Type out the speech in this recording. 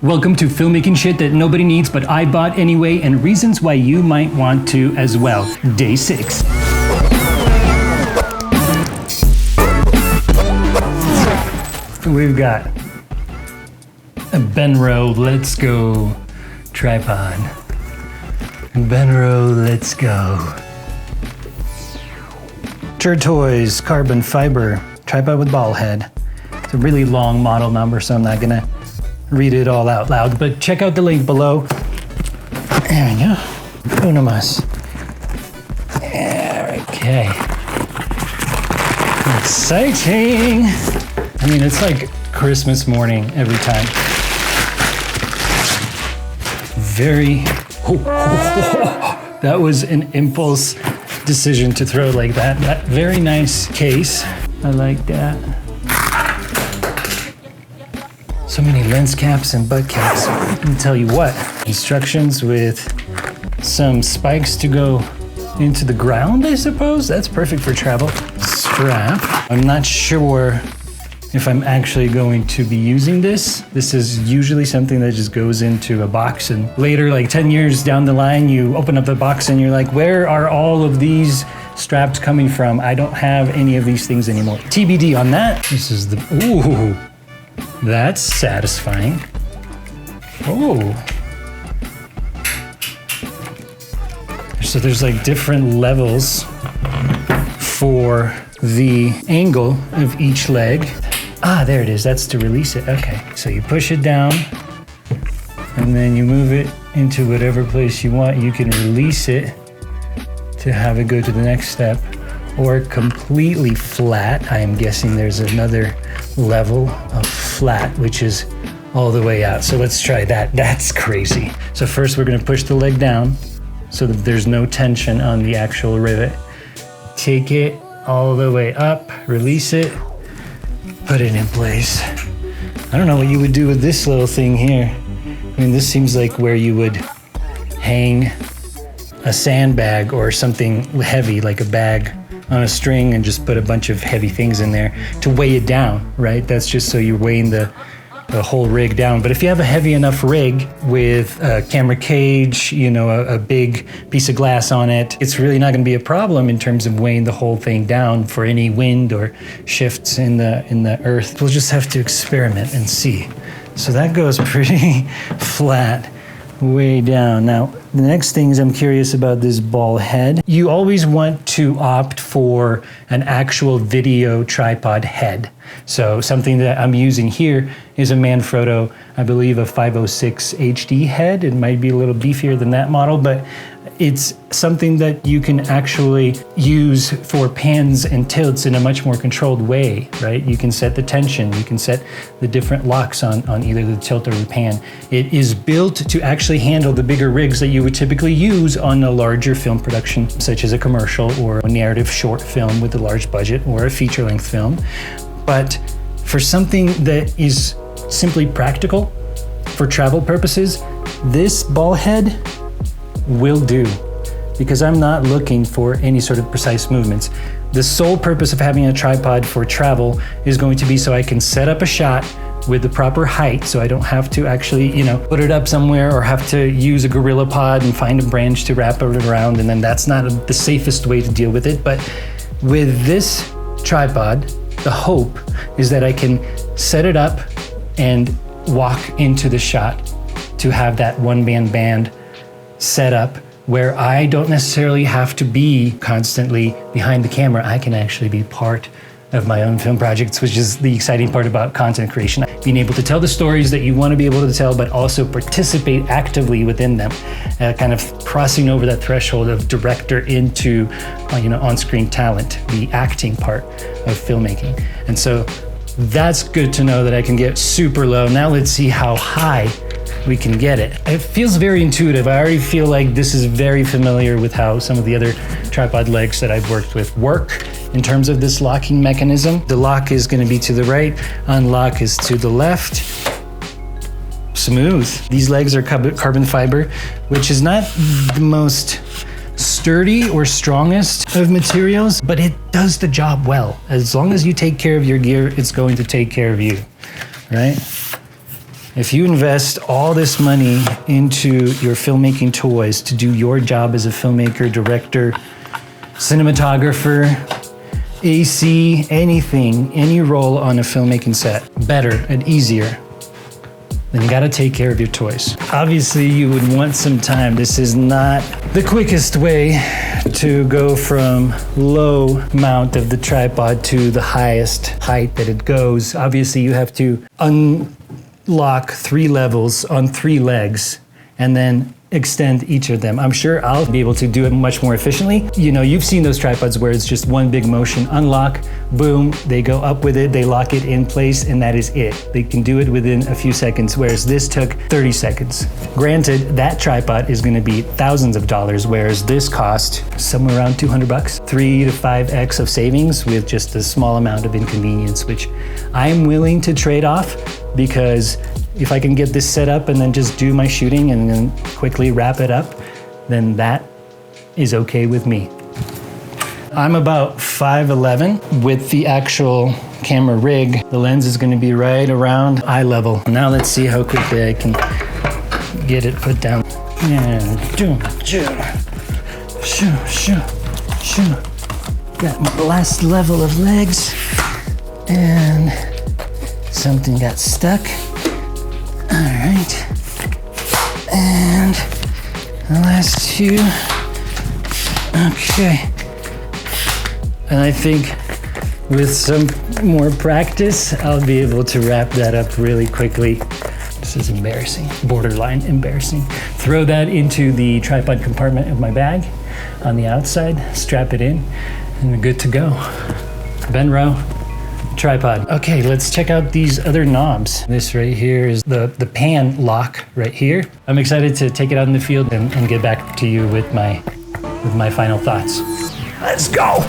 Welcome to Filmmaking Shit that nobody needs but I bought anyway, and reasons why you might want to as well. Day 6. We've got a Benro Let's Go tripod. Benro Let's Go. Tortoise carbon fiber tripod with ball head. It's a really long model number, so I'm not gonna read it all out loud, but check out the link below. There we go. Uno más. Okay. Exciting. I mean, it's like Christmas morning every time. That was an impulse decision to throw like that. That very nice case. I like that. So many lens caps and butt caps. Let me tell you what. Instructions with some spikes to go into the ground, I suppose. That's perfect for travel. Strap. I'm not sure if I'm actually going to be using this. This is usually something that just goes into a box, and later, like 10 years down the line, you open up the box and you're like, where are all of these straps coming from? I don't have any of these things anymore. TBD on that. This is the, ooh, that's satisfying. Oh. So there's like different levels for the angle of each leg. Ah, there it is. That's to release it. Okay. So you push it down and then you move it into whatever place you want. You can release it to have it go to the next step, or completely flat. I am guessing there's another level of flat, which is all the way out. So let's try that. That's crazy. So first we're going to push the leg down so that there's no tension on the actual rivet. Take it all the way up, release it, put it in place. I don't know what you would do with this little thing here. I mean, this seems like where you would hang a sandbag or something heavy, like a bag on a string, and just put a bunch of heavy things in there to weigh it down, right? That's just so you're weighing the whole rig down. But if you have a heavy enough rig with a camera cage, you know, a big piece of glass on it, it's really not going to be a problem in terms of weighing the whole thing down for any wind or shifts in the earth. We'll just have to experiment and see. So that goes pretty flat way down. Now, the next thing is I'm curious about this ball head. You always want to opt for an actual video tripod head. So something that I'm using here is a Manfrotto, I believe a 506 HD head. It might be a little beefier than that model, but it's something that you can actually use for pans and tilts in a much more controlled way, right? You can set the tension, you can set the different locks on either the tilt or the pan. It is built to actually handle the bigger rigs that you would typically use on a larger film production, such as a commercial or a narrative short film with a large budget or a feature-length film. But for something that is simply practical for travel purposes, this ball head will do, because I'm not looking for any sort of precise movements. The sole purpose of having a tripod for travel is going to be so I can set up a shot with the proper height, so I don't have to actually, you know, put it up somewhere or have to use a gorilla pod and find a branch to wrap it around, and then that's not the safest way to deal with it. But with this tripod, the hope is that I can set it up and walk into the shot to have that one-man band set up where I don't necessarily have to be constantly behind the camera. I can actually be part of my own film projects, which is the exciting part about content creation. Being able to tell the stories that you want to be able to tell, but also participate actively within them, kind of crossing over that threshold of director into, on-screen talent, the acting part of filmmaking. And so that's good to know that I can get super low. Now let's see how high we can get it. It feels very intuitive. I already feel like this is very familiar with how some of the other tripod legs that I've worked with work in terms of this locking mechanism. The lock is going to be to the right, unlock is to the left. Smooth. These legs are carbon fiber, which is not the most sturdy or strongest of materials, but it does the job well. As long as you take care of your gear, it's going to take care of you, right? If you invest all this money into your filmmaking toys to do your job as a filmmaker, director, cinematographer, AC, anything, any role on a filmmaking set, better and easier, then you gotta take care of your toys. Obviously, you would want some time. This is not the quickest way to go from low mount of the tripod to the highest height that it goes. Obviously, you have to unlock 3 levels on 3 legs and then extend each of them. I'm sure I'll be able to do it much more efficiently. You know, you've seen those tripods where it's just one big motion, unlock, boom, they go up with it, they lock it in place, and that is it. They can do it within a few seconds, whereas this took 30 seconds. Granted, that tripod is gonna be thousands of dollars, whereas this cost somewhere around 200 bucks. 3 to 5x of savings with just a small amount of inconvenience, which I'm willing to trade off, because if I can get this set up and then just do my shooting and then quickly wrap it up, then that is okay with me. I'm about 5'11". With the actual camera rig, the lens is gonna be right around eye level. Now let's see how quickly I can get it put down. And got my last level of legs, and something got stuck. All right, and the last 2. Okay, and I think with some more practice, I'll be able to wrap that up really quickly. This is embarrassing, borderline embarrassing. Throw that into the tripod compartment of my bag on the outside, strap it in, and we're good to go. Benro tripod. Okay, let's check out these other knobs. This right here is the pan lock right here. I'm excited to take it out in the field and get back to you with my final thoughts. Let's go.